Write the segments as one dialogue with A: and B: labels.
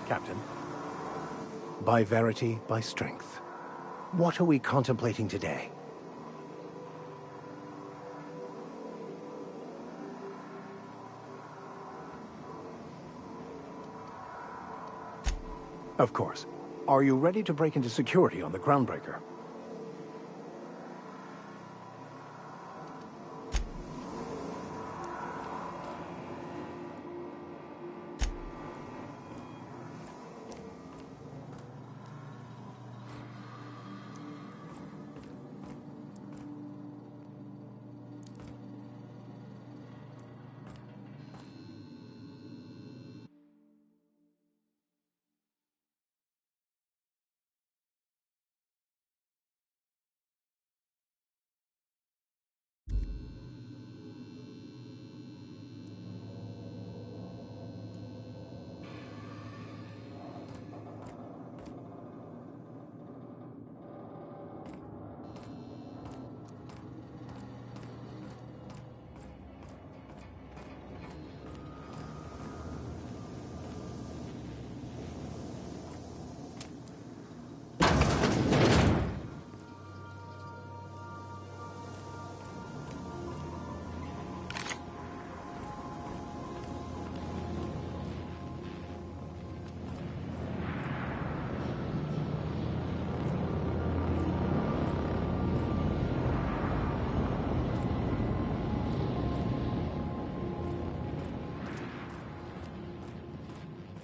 A: Captain. By verity, by strength. What are we contemplating today? Of course. Are you ready to break into security on the Groundbreaker?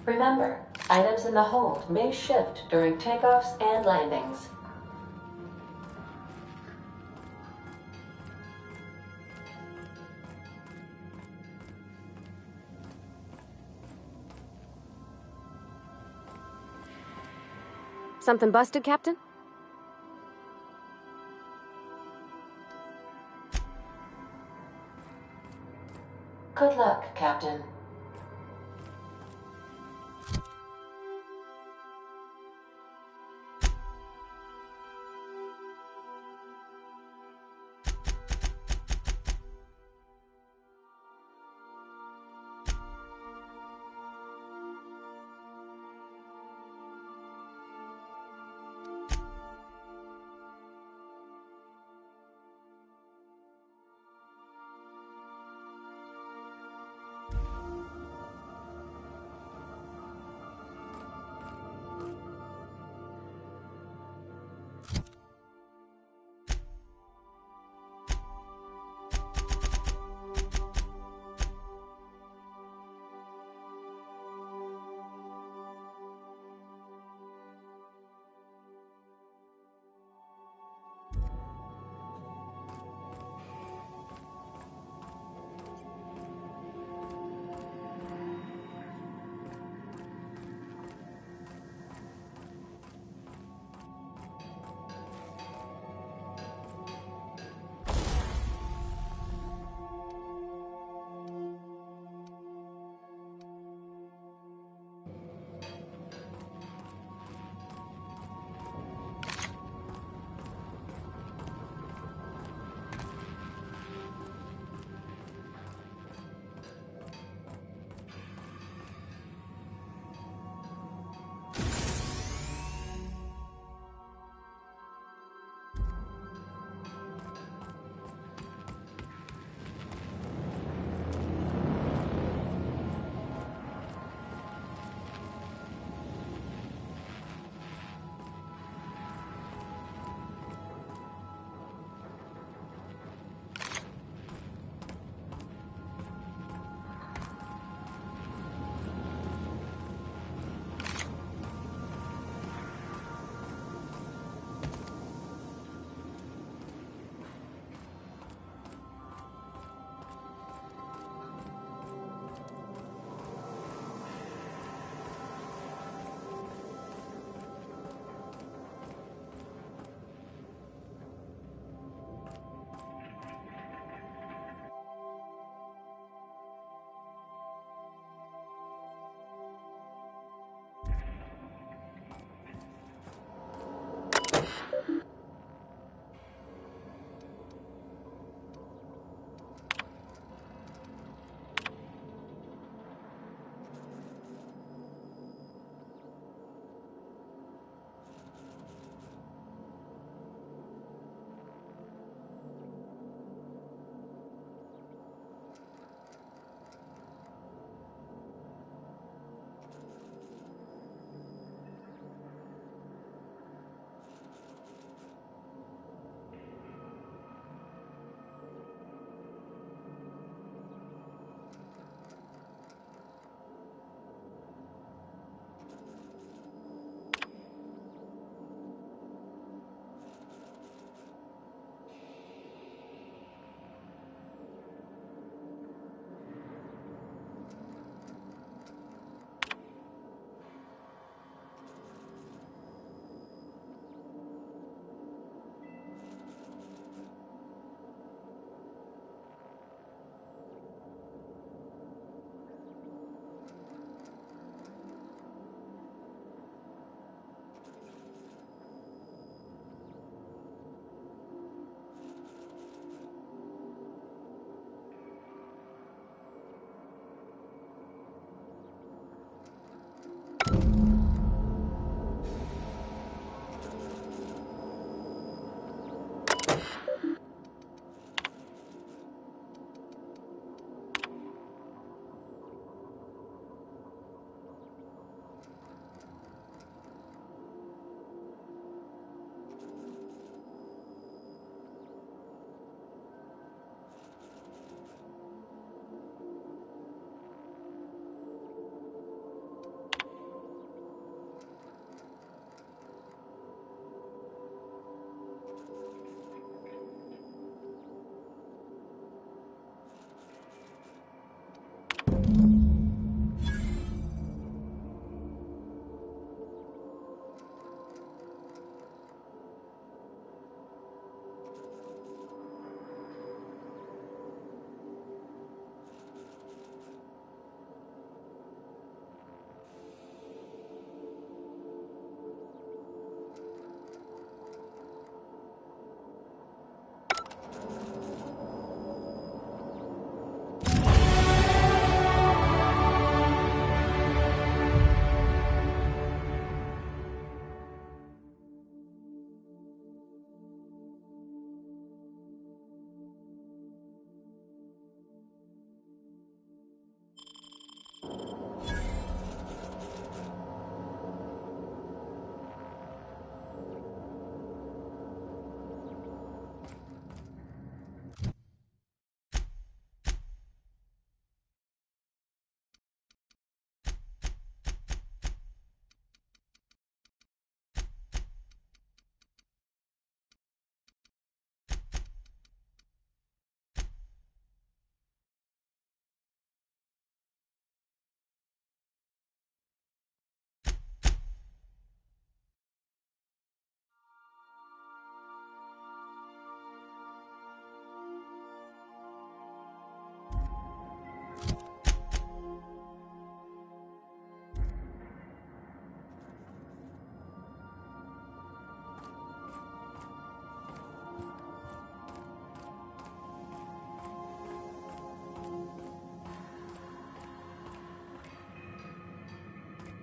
B: Remember, items in the hold may shift during takeoffs and landings.
C: Something busted, Captain?
B: Good luck, Captain.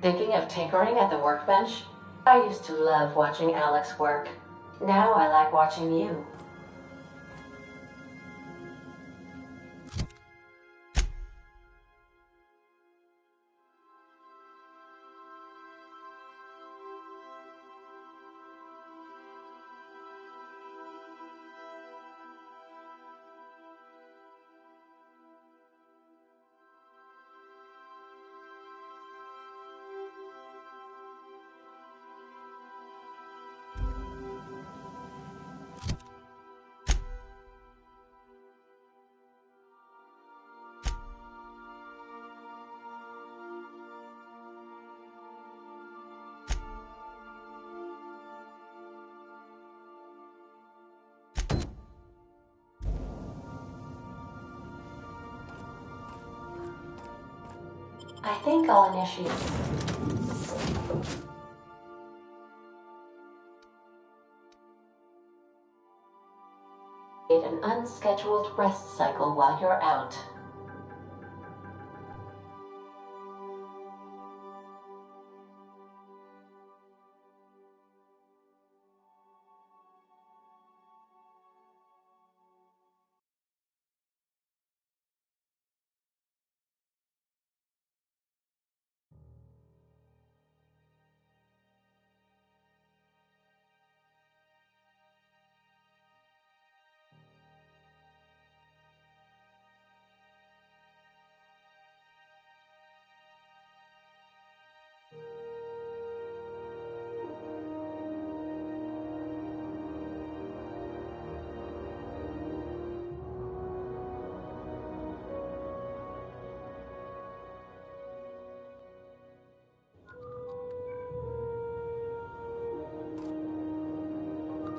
B: Thinking of tinkering at the workbench? I used to love watching Alex work. Now I like watching you. I think I'll initiate. An unscheduled rest cycle while you're out.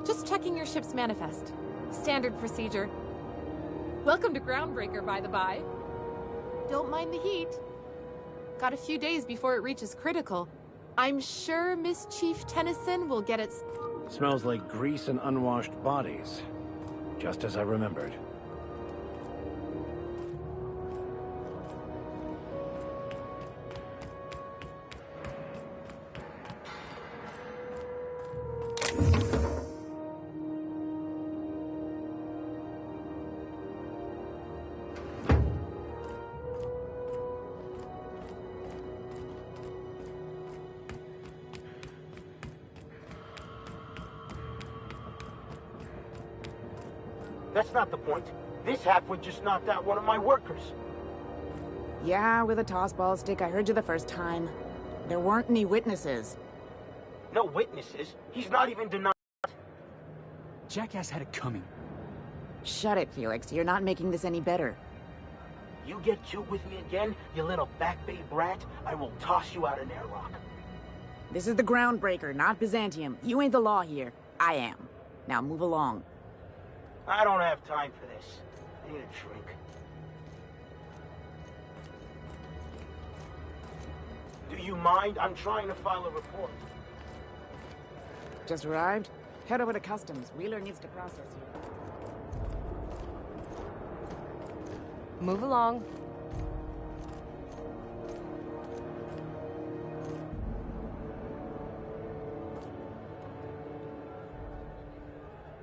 D: Just checking your ship's manifest. Standard procedure. Welcome to Groundbreaker, by the by. Don't mind the heat. Got a few days before it reaches critical. I'm sure Miss Chief Tennyson will get its...
A: Smells like grease and unwashed bodies. Just as I remembered.
E: That's not the point. This halfwit just knocked out one of my workers.
F: Yeah, with a tossball stick. I heard you the first time. There weren't any witnesses.
E: No witnesses. He's not even denying.
G: Jackass had it coming.
F: Shut it, Felix. You're not making this any better.
E: You get cute with me again, you little back bay brat, I will toss you out an airlock.
F: This is the Groundbreaker, not Byzantium. You ain't the law here. I am. Now move along.
E: I don't have time for this. I need a drink. Do you mind? I'm trying to file a report.
F: Just arrived? Head over to Customs. Wheeler needs to process you.
C: Move along.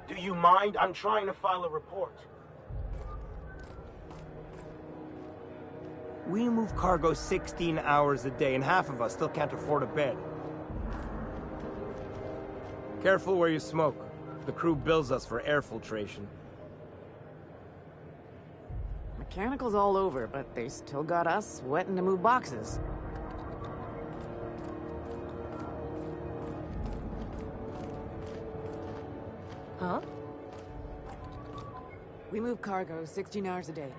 E: Do you mind? I'm trying to file a report.
H: We move cargo 16 hours a day, and half of us still can't afford a bed. Careful where you smoke. The crew bills us for air filtration.
F: Mechanical's all over, but they still got us sweating to move boxes.
C: Huh?
F: We move cargo 16 hours a day,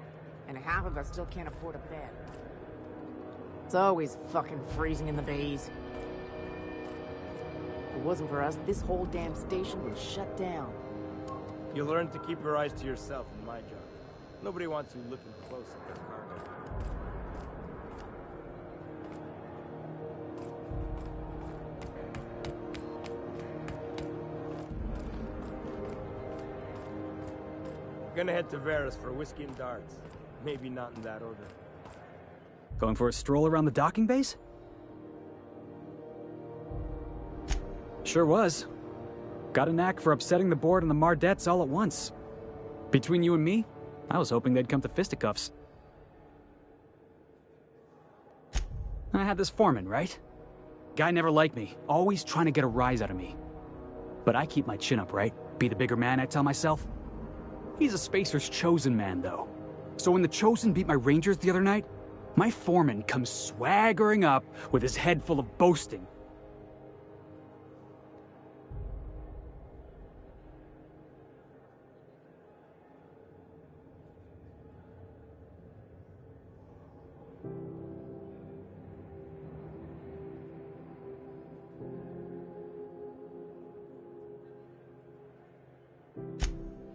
F: and half of us still can't afford a bed. It's always fucking freezing in the bays. If it wasn't for us, this whole damn station would shut down.
H: You learn to keep your eyes to yourself in my job. Nobody wants you looking close at their cargo. Gonna head to Varus for whiskey and darts. Maybe not in that order.
G: Going for a stroll around the docking base? Sure was. Got a knack for upsetting the board and the Mardettes all at once. Between you and me, I was hoping they'd come to fisticuffs. I had this foreman, right? Guy never liked me, always trying to get a rise out of me. But I keep my chin up, right? Be the bigger man, I tell myself. He's a Spacer's chosen man, though. So when the Chosen beat my Rangers the other night, my foreman comes swaggering up with his head full of boasting.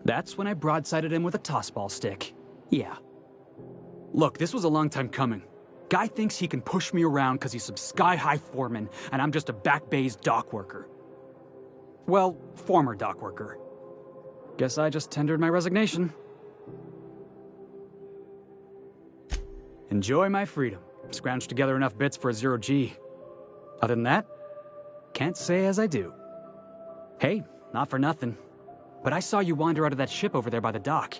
G: That's when I broadsided him with a tossball stick. Yeah. Look, this was a long time coming. Guy thinks he can push me around because he's some sky-high foreman, and I'm just a back bay's dock worker. Well, former dock worker. Guess I just tendered my resignation. Enjoy my freedom. Scrounged together enough bits for a 0G. Other than that, can't say as I do. Hey, not for nothing. But I saw you wander out of that ship over there by the dock.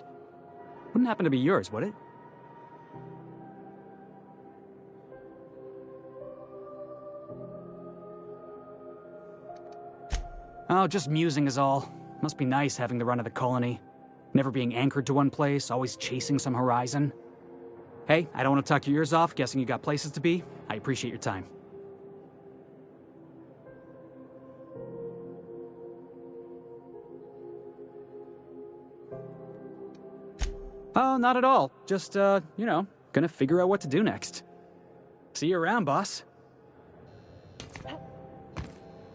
G: Wouldn't happen to be yours, would it? Oh, just musing is all. Must be nice having the run of the colony. Never being anchored to one place, always chasing some horizon. Hey, I don't want to talk your ears off, guessing you got places to be. I appreciate your time. Oh, not at all. Just, you know, gonna figure out what to do next. See you around, boss.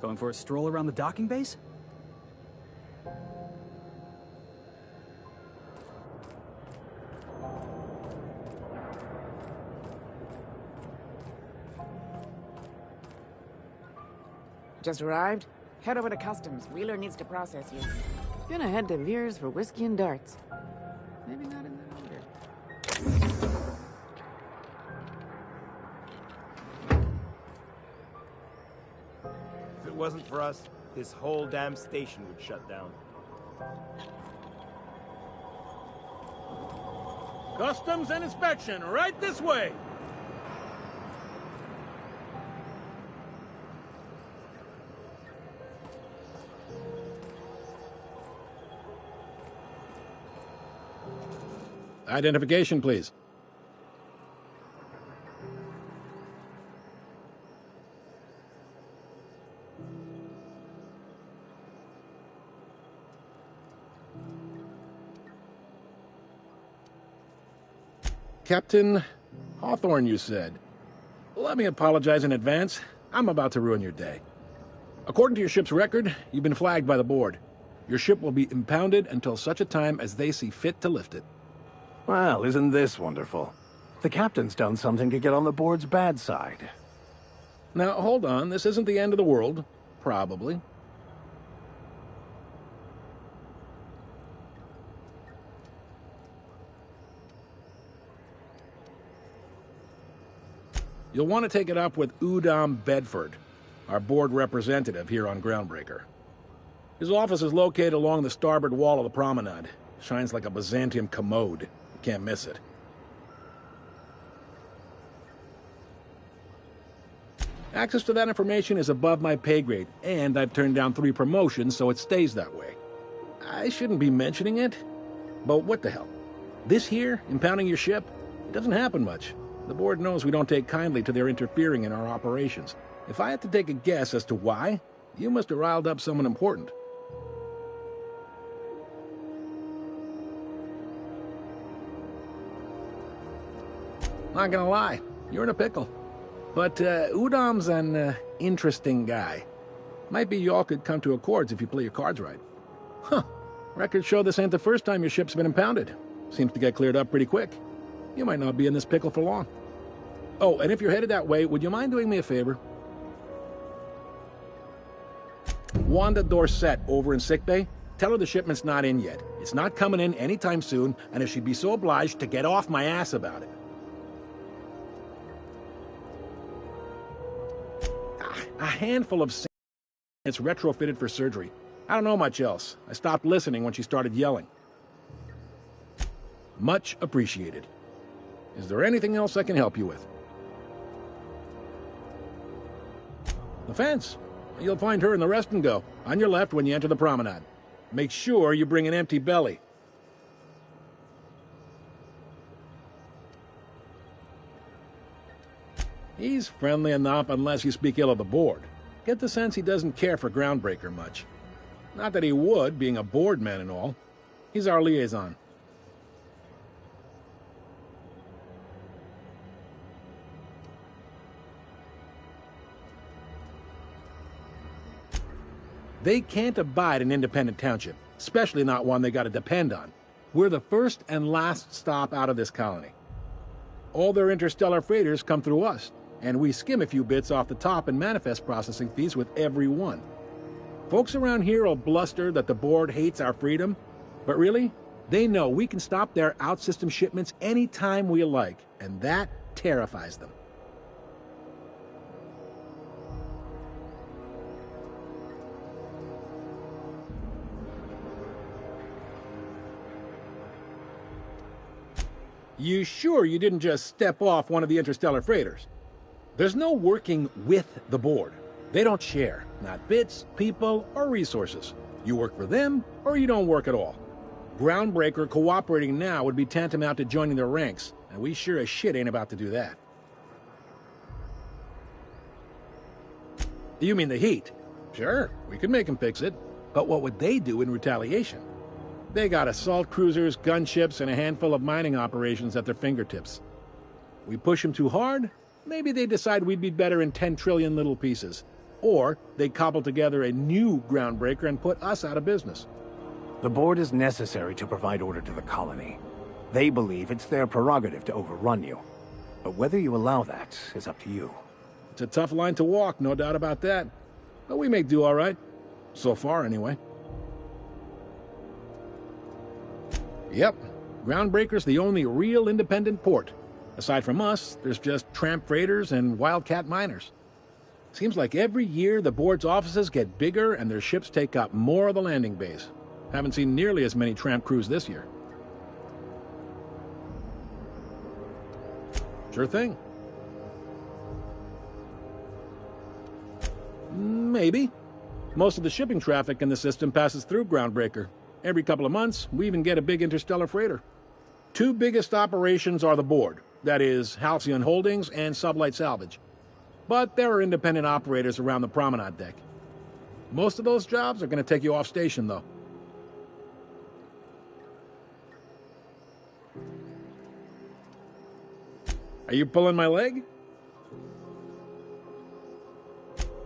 G: Going for a stroll around the docking base?
F: Just arrived? Head over to customs. Wheeler needs to process you. Gonna head to Veers for whiskey and darts. Maybe not in that order.
H: If it wasn't for us, this whole damn station would shut down. Customs and inspection, right this way!
I: Identification, please. Captain Hawthorne, you said. Let me apologize in advance. I'm about to ruin your day. According to your ship's record, you've been flagged by the board. Your ship will be impounded until such a time as they see fit to lift it.
A: Well, isn't this wonderful? The captain's done something to get on the board's bad side.
I: Now, hold on. This isn't the end of the world. Probably. You'll want to take it up with Udom Bedford, our board representative here on Groundbreaker. His office is located along the starboard wall of the promenade. Shines like a Byzantium commode. You can't miss it. Access to that information is above my pay grade, and I've turned down 3 promotions, so it stays that way. I shouldn't be mentioning it, but what the hell? This here, impounding your ship, it doesn't happen much. The board knows we don't take kindly to their interfering in our operations. If I had to take a guess as to why, you must have riled up someone important. Not gonna lie, you're in a pickle. But Udom's an interesting guy. Might be y'all could come to accords if you play your cards right. Huh. Records show this ain't the first time your ship's been impounded. Seems to get cleared up pretty quick. You might not be in this pickle for long. Oh, and if you're headed that way, would you mind doing me a favor? Wanda Dorset over in sickbay, tell her the shipment's not in yet. It's not coming in anytime soon, and if she'd be so obliged to get off my ass about it. A handful of It's retrofitted for surgery. I don't know much else. I stopped listening when she started yelling. Much appreciated. Is there anything else I can help you with? The fence. You'll find her in the rest and go, on your left when you enter the promenade. Make sure you bring an empty belly. He's friendly enough unless you speak ill of the board. Get the sense he doesn't care for Groundbreaker much. Not that he would, being a board man and all. He's our liaison. They can't abide an independent township, especially not one they gotta depend on. We're the first and last stop out of this colony. All their interstellar freighters come through us, and we skim a few bits off the top in manifest processing fees with every one. Folks around here will bluster that the board hates our freedom, but really, they know we can stop their out-system shipments anytime we like, and that terrifies them. You sure you didn't just step off one of the interstellar freighters? There's no working with the board. They don't share, not bits, people, or resources. You work for them, or you don't work at all. Groundbreaker cooperating now would be tantamount to joining their ranks, and we sure as shit ain't about to do that. You mean the heat? Sure, we could make them fix it. But what would they do in retaliation? They got assault cruisers, gunships, and a handful of mining operations at their fingertips. We push them too hard, maybe they decide we'd be better in 10 trillion little pieces. Or they cobble together a new Groundbreaker and put us out of business.
A: The board is necessary to provide order to the colony. They believe it's their prerogative to overrun you. But whether you allow that is up to you.
I: It's a tough line to walk, no doubt about that. But we make do all right. So far, anyway. Yep, Groundbreaker's the only real independent port. Aside from us, there's just tramp freighters and wildcat miners. Seems like every year the board's offices get bigger and their ships take up more of the landing bays. Haven't seen nearly as many tramp crews this year. Sure thing. Maybe. Most of the shipping traffic in the system passes through Groundbreaker. Every couple of months, we even get a big interstellar freighter. Two biggest operations are the board, that is, Halcyon Holdings and Sublight Salvage. But there are independent operators around the promenade deck. Most of those jobs are going to take you off station, though. Are you pulling my leg?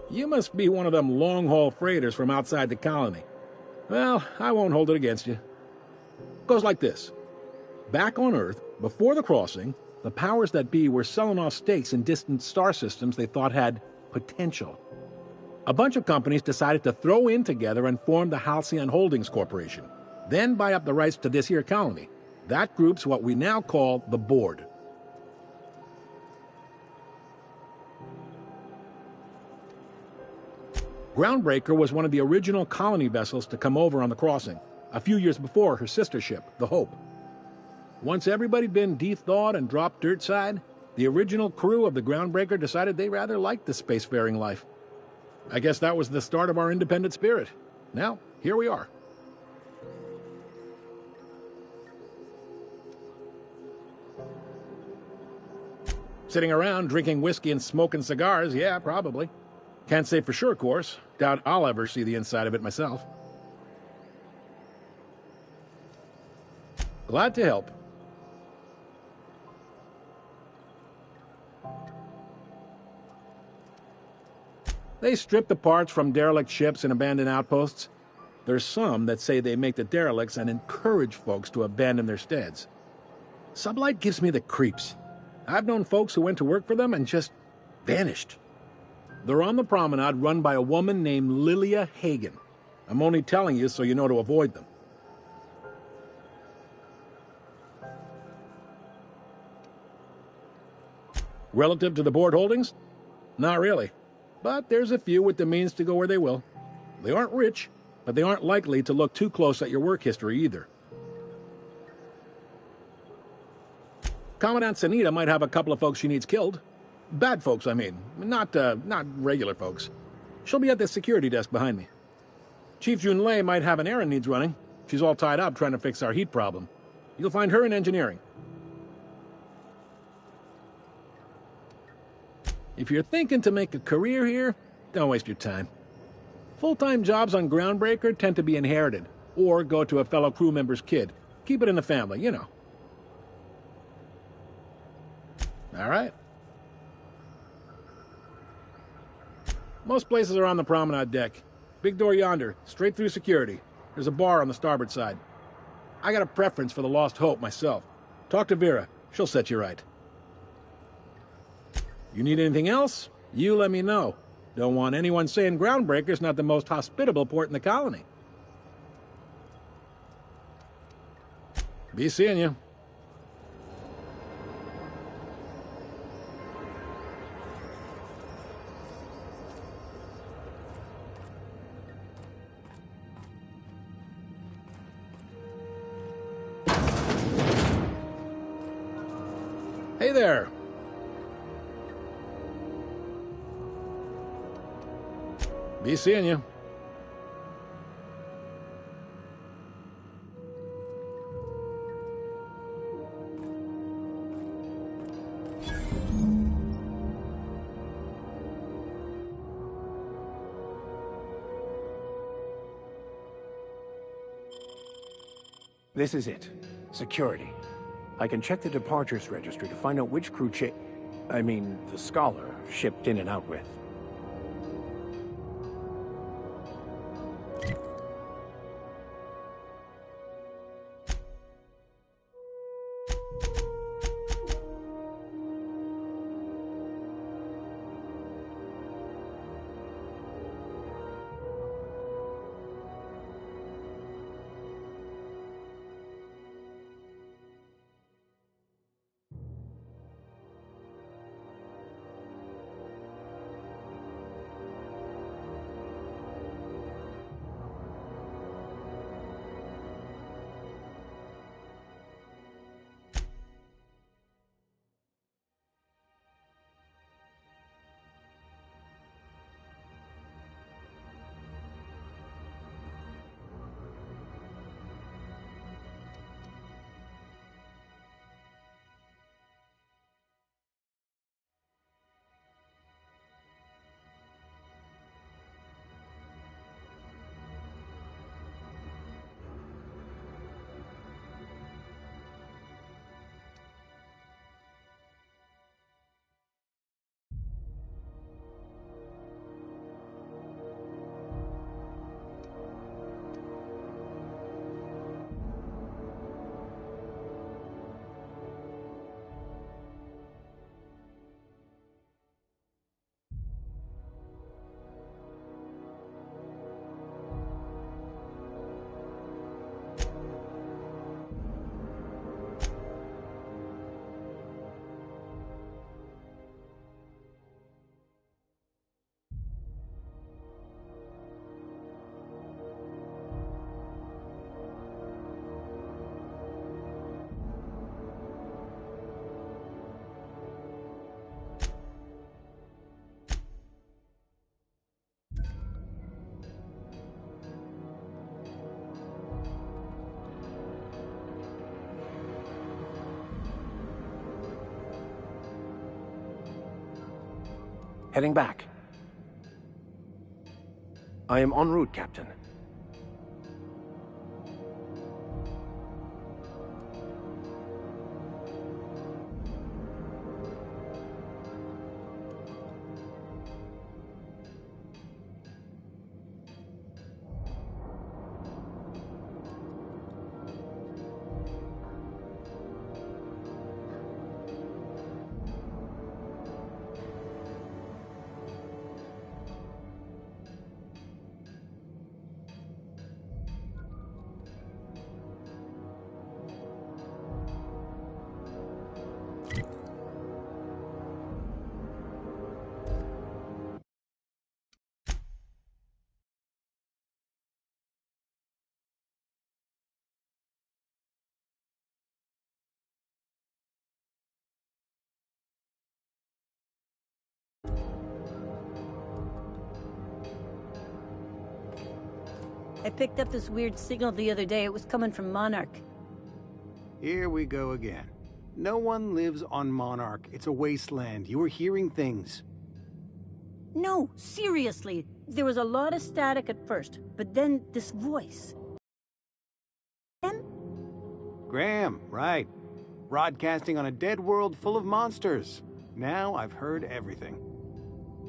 I: You must be one of them long-haul freighters from outside the colony. Well, I won't hold it against you. Goes like this. Back on Earth, before the crossing, the powers that be were selling off stakes in distant star systems they thought had potential. A bunch of companies decided to throw in together and form the Halcyon Holdings Corporation, then buy up the rights to this here colony. That group's what we now call the Board. Groundbreaker was one of the original colony vessels to come over on the crossing, a few years before her sister ship, the Hope. Once everybody'd been de-thawed and dropped dirtside, the original crew of the Groundbreaker decided they rather liked the spacefaring life. I guess that was the start of our independent spirit. Now, here we are. Sitting around drinking whiskey and smoking cigars, yeah, probably. Can't say for sure, of course. Doubt I'll ever see the inside of it myself. Glad to help. They strip the parts from derelict ships and abandoned outposts. There's some that say they make the derelicts and encourage folks to abandon their steads. Sublight gives me the creeps. I've known folks who went to work for them and just vanished. They're on the promenade run by a woman named Lilia Hagen. I'm only telling you so you know to avoid them. Relative to the board holdings? Not really. But there's a few with the means to go where they will. They aren't rich, but they aren't likely to look too close at your work history either. Commandant Sanita might have a couple of folks she needs killed. Bad folks, I mean. Not regular folks. She'll be at the security desk behind me. Chief Junlei might have an errand needs running. She's all tied up trying to fix our heat problem. You'll find her in engineering. If you're thinking to make a career here, don't waste your time. Full-time jobs on Groundbreaker tend to be inherited, or go to a fellow crew member's kid. Keep it in the family, you know. All right. Most places are on the promenade deck. Big door yonder, straight through security. There's a bar on the starboard side. I got a preference for the Lost Hope myself. Talk to Vera. She'll set you right. You need anything else? You let me know. Don't want anyone saying Groundbreaker's not the most hospitable port in the colony. Be seeing you. Hey there. Be seeing you.
A: This is it. Security. I can check the departures registry to find out which crew the Scholar shipped in and out with. Heading back. I am en route, Captain.
J: I picked up this weird signal the other day. It was coming from Monarch.
K: Here we go again. No one lives on Monarch. It's a wasteland. You were hearing things.
J: No, seriously. There was a lot of static at first, but then this voice.
K: Graham, right. Broadcasting on a dead world full of monsters. Now I've heard everything.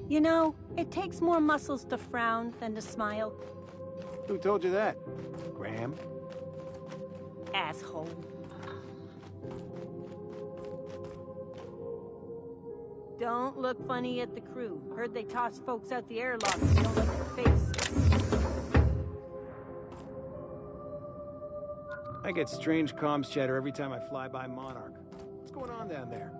J: You know, it takes more muscles to frown than to smile.
K: Who told you that? Graham?
J: Asshole. Don't look funny at the crew. Heard they toss folks out the airlock if you don't like their face.
K: I get strange comms chatter every time I fly by Monarch. What's going on down there?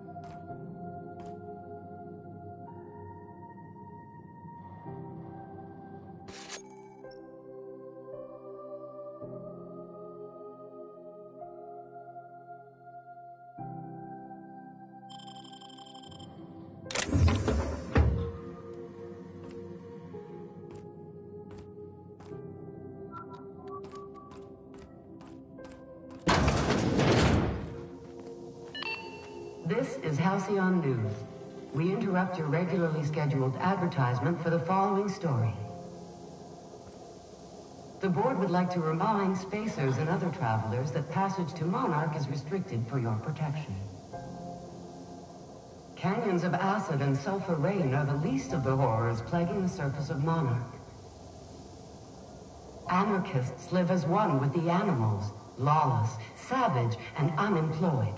B: This is Halcyon News. We interrupt your regularly scheduled advertisement for the following story. The board would like to remind spacers and other travelers that passage to Monarch is restricted for your protection. Canyons of acid and sulfur rain are the least of the horrors plaguing the surface of Monarch. Anarchists live as one with the animals, lawless, savage, and unemployed.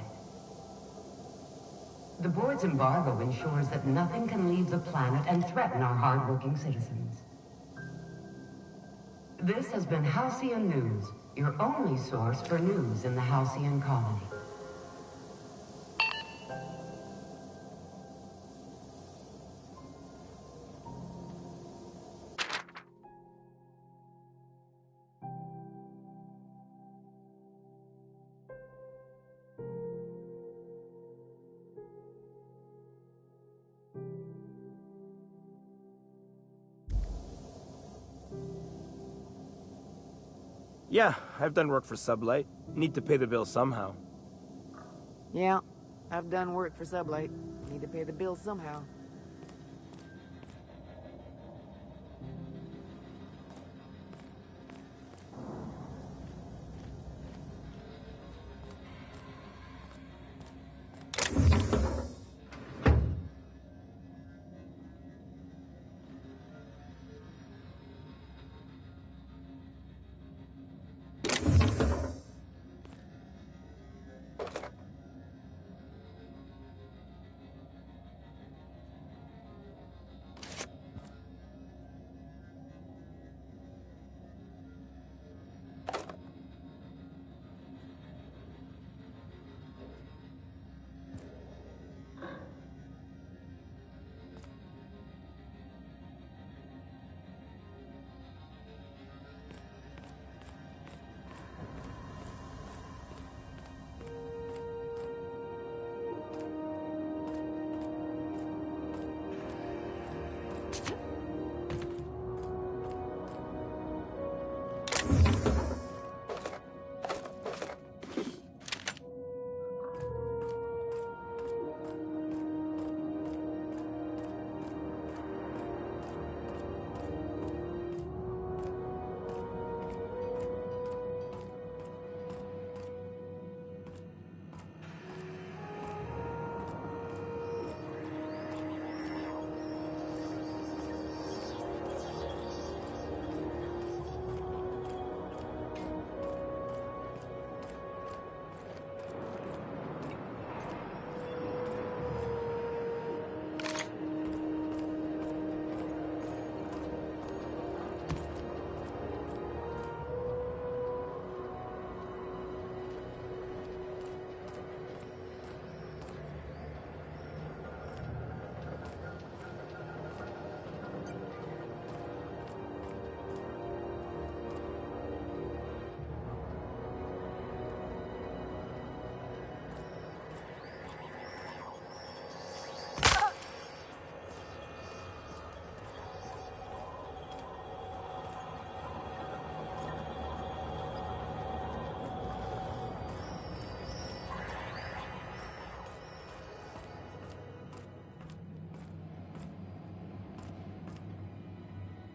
B: The board's embargo ensures that nothing can leave the planet and threaten our hard-working citizens. This has been Halcyon News, your only source for news in the Halcyon colony.
H: Yeah, I've done work for Sublight. Need to pay the bill somehow.
F: Yeah, I've done work for Sublight. Need to pay the bill somehow.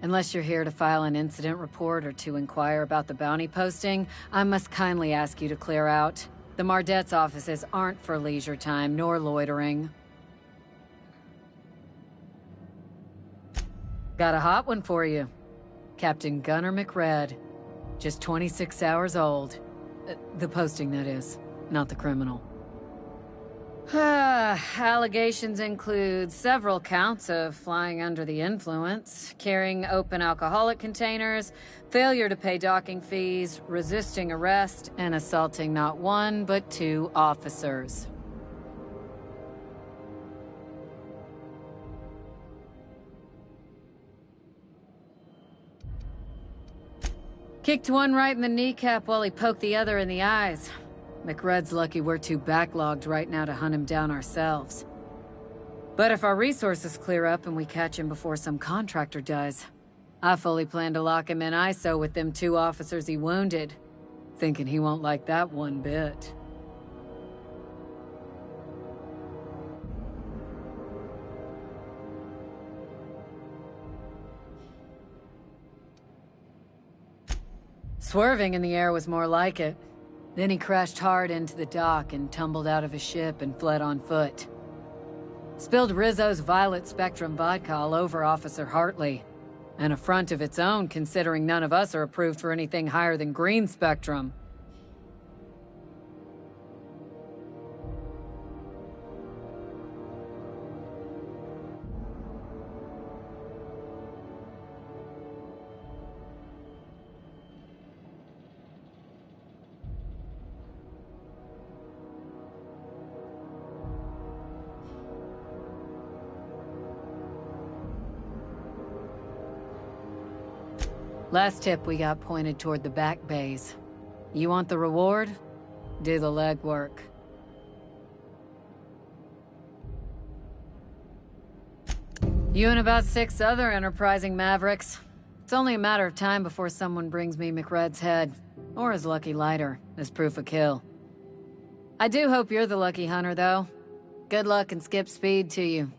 L: Unless you're here to file an incident report or to inquire about the bounty posting, I must kindly ask you to clear out. The Mardet's offices aren't for leisure time nor loitering. Got a hot one for you. Captain Gunnar McRed. Just 26 hours old. The posting, that is, not the criminal. Allegations include several counts of flying under the influence, carrying open alcoholic containers, failure to pay docking fees, resisting arrest, and assaulting not one but 2 officers. Kicked one right in the kneecap while he poked the other in the eyes. McRed's lucky we're too backlogged right now to hunt him down ourselves. But if our resources clear up and we catch him before some contractor does, I fully plan to lock him in ISO with them 2 officers he wounded. Thinking he won't like that one bit. Swerving in the air was more like it. Then he crashed hard into the dock and tumbled out of his ship and fled on foot. Spilled Rizzo's Violet Spectrum vodka all over Officer Hartley. An affront of its own, considering none of us are approved for anything higher than green spectrum. Last tip we got pointed toward the back bays. You want the reward? Do the legwork. You and about 6 other enterprising mavericks. It's only a matter of time before someone brings me McRed's head, or his lucky lighter, as proof of kill. I do hope you're the lucky hunter, though. Good luck and skip speed to you.